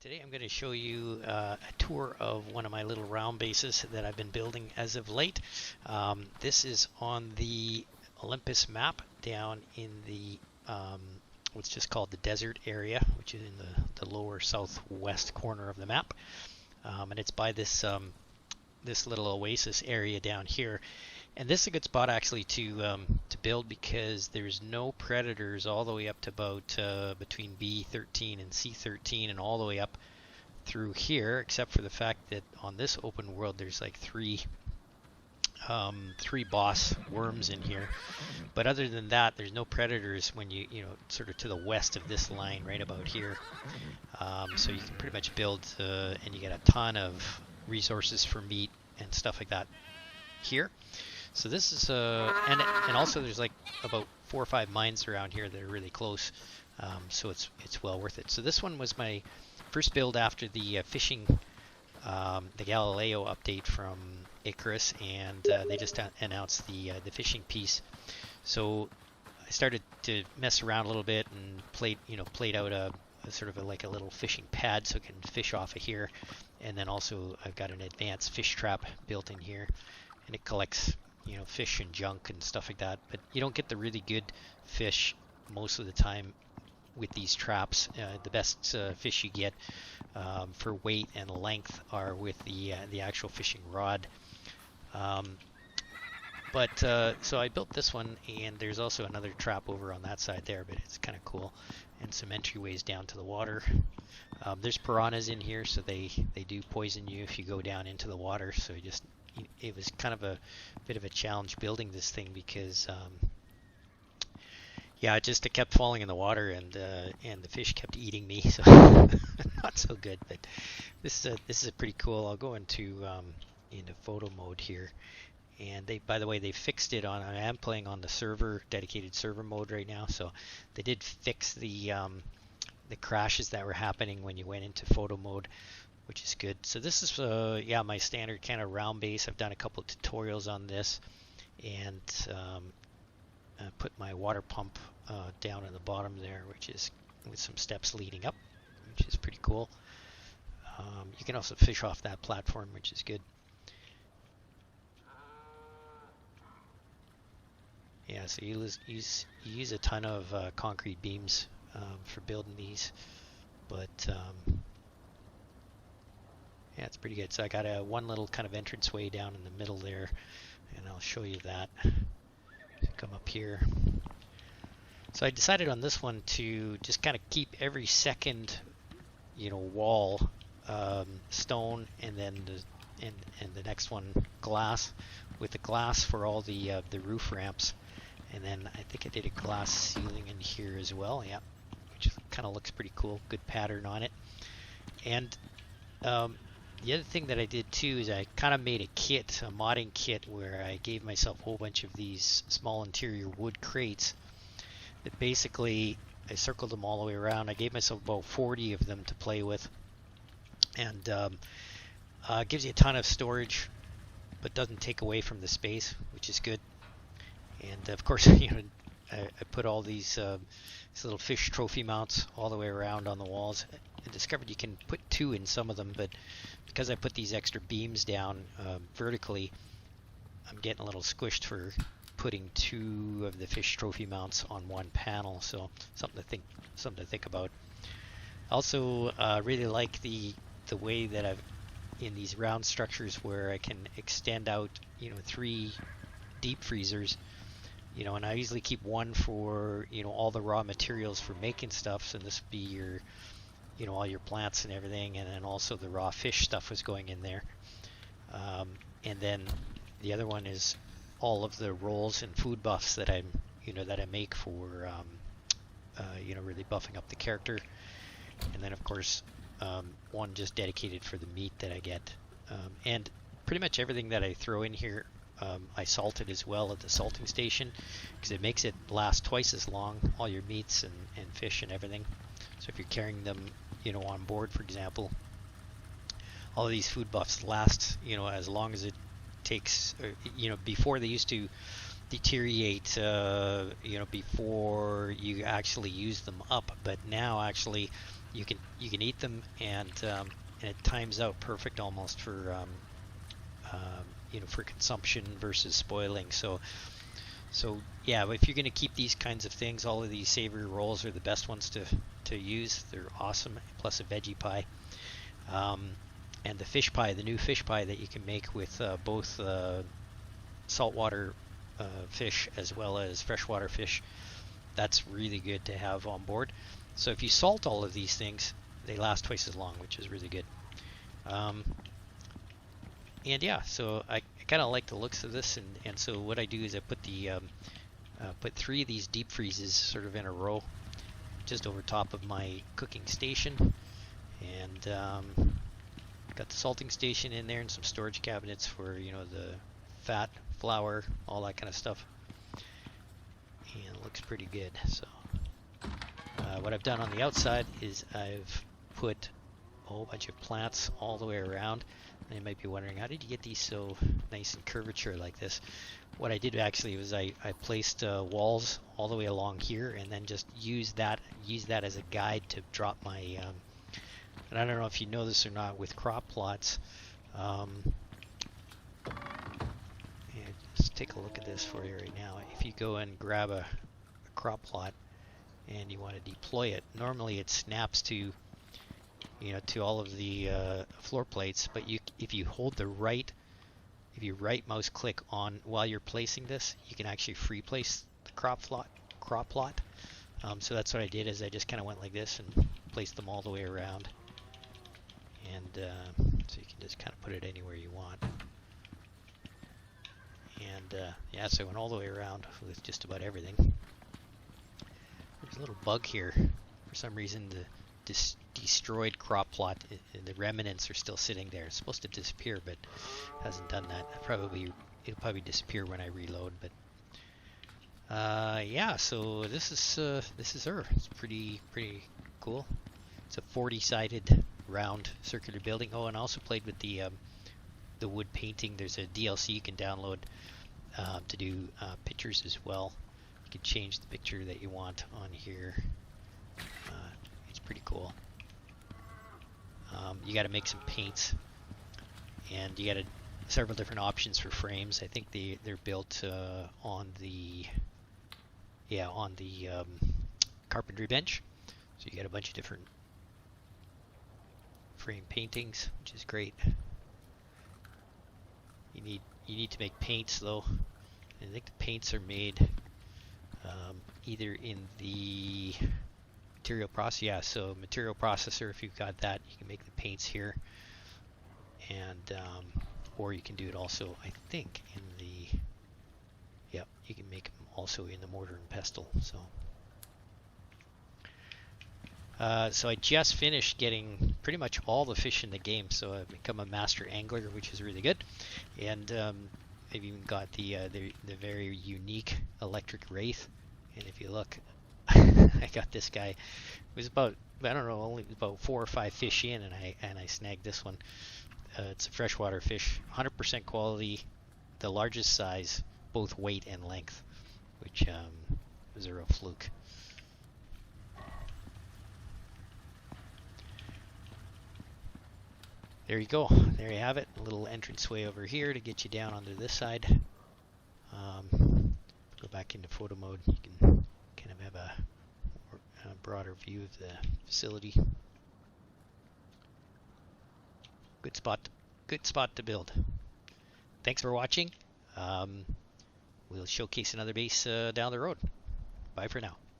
Today I'm going to show you a tour of one of my little round bases that I've been building as of late. This is on the Olympus map down in the what's just called the desert area, which is in the lower southwest corner of the map. And it's by this this little oasis area down here. And this is a good spot actually to build because there's no predators all the way up to about between B13 and C13 and all the way up through here, except for the fact that on this open world there's like three boss worms in here. But other than that, there's no predators when you know sort of to the west of this line right about here. So you can pretty much build and you get a ton of resources for meat and stuff like that here. So this is and also there's like about 4 or 5 mines around here that are really close, so it's well worth it. So this one was my first build after the fishing, the Galileo update from Icarus, and they just announced the fishing piece. So I started to mess around a little bit and played out a sort of like a little fishing pad so I can fish off of here, and then also I've got an advanced fish trap built in here, and it collects fish and junk and stuff like that, but you don't get the really good fish most of the time with these traps. The best fish you get for weight and length are with the actual fishing rod. So I built this one, and there's also another trap over on that side there, but it's kind of cool, and some entryways down to the water. There's piranhas in here, so they do poison you if you go down into the water, so it was kind of a bit of a challenge building this thing because it kept falling in the water, and the fish kept eating me, so not so good. But this is pretty cool. I'll go into photo mode here, and by the way, they fixed it on. I am playing on the dedicated server mode right now, so they did fix the crashes that were happening when you went into photo mode, which is good. So this is my standard kind of round base. I've done a couple of tutorials on this, and I put my water pump down at the bottom there, which is with some steps leading up, which is pretty cool. You can also fish off that platform, which is good. Yeah, so you use a ton of concrete beams for building these, but yeah, it's pretty good. So I got one little kind of entranceway down in the middle there, and I'll show you that. Come up here. So I decided on this one to just kind of keep every second, wall stone, and then the next one glass, with the glass for all the roof ramps, and then I think I did a glass ceiling in here as well. Yeah, which kind of looks pretty cool. Good pattern on it, and the other thing that I did too is I kind of made a modding kit, where I gave myself a whole bunch of these small interior wood crates that basically I circled them all the way around. I gave myself about 40 of them to play with, and gives you a ton of storage, but doesn't take away from the space, which is good. And of course, I put all these little fish trophy mounts all the way around on the walls. I discovered you can put 2 in some of them, but because I put these extra beams down vertically, I'm getting a little squished for putting 2 of the fish trophy mounts on one panel. So something to think about. Also, really like the way that I've in these round structures where I can extend out 3 deep freezers. And I usually keep one for all the raw materials for making stuff, so this would be your all your plants and everything, and then also the raw fish stuff was going in there, and then the other one is all of the rolls and food buffs that I make for really buffing up the character, and then of course one just dedicated for the meat that I get, and pretty much everything that I throw in here I salted as well at the salting station, because it makes it last twice as long, all your meats and fish and everything. So if you're carrying them on board, for example, all of these food buffs last as long as it takes. Before they used to deteriorate, you know, before you actually use them up. But now actually, you can eat them, and it times out perfect almost for you know, for consumption versus spoiling. So yeah, if you're going to keep these kinds of things, all of these savory rolls are the best ones to use. They're awesome, plus a veggie pie. And the fish pie, the new fish pie that you can make with both saltwater fish as well as freshwater fish, that's really good to have on board. So if you salt all of these things, they last twice as long, which is really good. And yeah, so I kind of like the looks of this, and so what I do is I put the put 3 of these deep freezes sort of in a row just over top of my cooking station, and got the salting station in there and some storage cabinets for, you know, the fat, flour, all that kind of stuff. And it looks pretty good. So what I've done on the outside is I've put a whole bunch of plants all the way around. And you might be wondering, how did you get these so nice and curvature like this? What I did actually was I placed walls all the way along here, and then just used that as a guide to drop my and I don't know if you know this or not with crop plots. Let's take a look at this for you right now. If you go and grab a crop plot and you want to deploy it, normally it snaps to, you know, to all of the floor plates. But if you hold if you right mouse click on while you're placing this, you can actually free place the crop plot. So that's what I did, is I just kind of went like this and placed them all the way around. And so you can just kind of put it anywhere you want. And yeah, so I went all the way around with just about everything. There's a little bug here. For some reason, the destroyed crop plot, the remnants are still sitting there. It's supposed to disappear, but hasn't done that. It'll probably disappear when I reload. But yeah, so this is her. It's pretty cool. It's a 40-sided round circular building. Oh, and I also played with the wood painting. There's a DLC you can download to do pictures as well. You can change the picture that you want on here. It's pretty cool. You got to make some paints, and you got several different options for frames. I think they're built on the carpentry bench. So you got a bunch of different frame paintings, which is great. You need to make paints though. I think the paints are made either in the material process. Yeah, so material processor. If you've got that, you can make the paints here, and or you can do it also, I think, in the you can make them also in the mortar and pestle. So I just finished getting pretty much all the fish in the game, so I've become a master angler, which is really good. And I've even got the very unique electric wraith. And if you look, I got this guy. It was about, I don't know, only about 4 or 5 fish in, and I snagged this one. It's a freshwater fish, 100% quality, the largest size, both weight and length, which was a real fluke. There you go. There you have it. A little entranceway over here to get you down onto this side. Go back into photo mode. You can kind of have a broader view of the facility. Good spot to build. Thanks for watching. We'll showcase another base down the road. Bye for now.